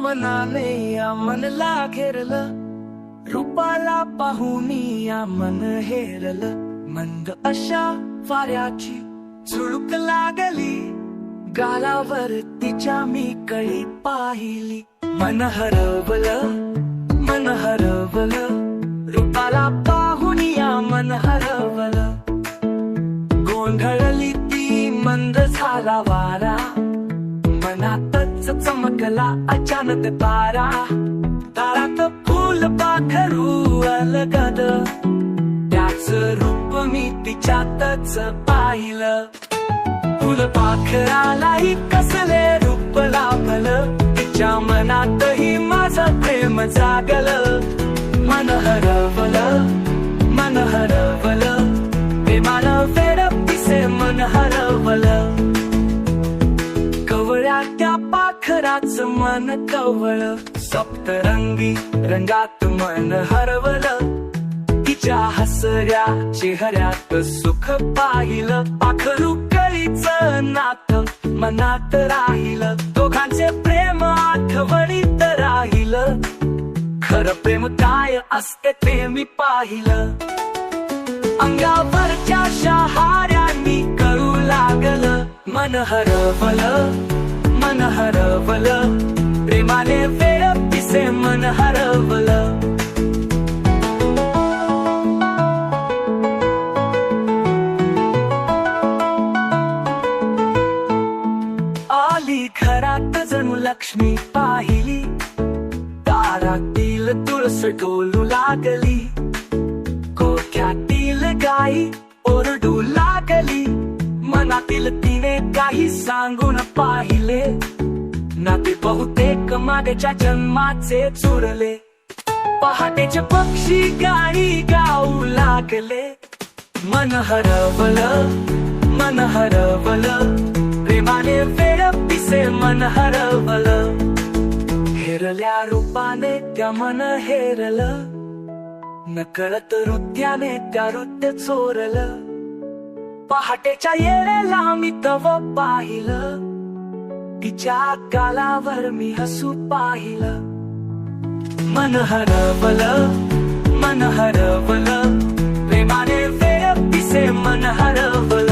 मनाने या मनला घेरलं, रूपाला पाहून या मन हेरलं. मंद अशा वाऱ्याची झुळूक लागली, गालावर तिच्या मी कळी पाहिली. मन हरवलं, मन हरवलं, रूपाला पाहून या मन हरवलं. गोंधळली ती मंद झाला वारा, मनातच चमकला अचानक तारा. तारात फुल पाखरू अलगद, त्याच रूप मी तिच्यातच पाहिलं. फुल पाखरालाही कसले रूप लाभलं, तिच्या मनातही माझं प्रेम जागलं. मन हरवलं, मन हरवलं, प्रेमानं वेडं पिसे मन हरवलं. कवळ्या त्या पाखराचं मन कवळं, सप्तरंगी रंगात मन हरवलं. तिच्या हसऱ्या चेहऱ्यात सुख पाहिलं, पाखरू कळीचं नातं मनात राहिलं. दोघांचे प्रेम आठवणीत राहिलं, खरं प्रेम काय असते ते मी पाहिलं. अंगावरच्या शहाऱ्यांनी कळू लागलं, मन हरवलं, मन हरवलं, प्रेमाने वेड पिसे मन हरवलं. आली घरात जणू लक्ष्मी पाहिली, दारातील तुळस डोलू लागली. गोठ्यातील गाई ओरडू लागली, मनातील तिने काही सांगून पाहिले. नाते बहुतेक मागच्या जन्माचे चुरले, पहाटेचे पक्षी गाणी गाऊ लागले. मन हरवलं, मन हरवलं, प्रेमाने वेड पिसे मन हरवलं. हेरल्या रूपाने त्या मन हेरलं, नकळत नृत्याने त्या नृत्य चोरलं. पहाटेच्या येळेला मी तव पाहिलं, तिच्या गालावर मी हसू पाहिलं. मन हरवलं, मन हरवलं, प्रेमाने वेड पिसे मन हरवलं.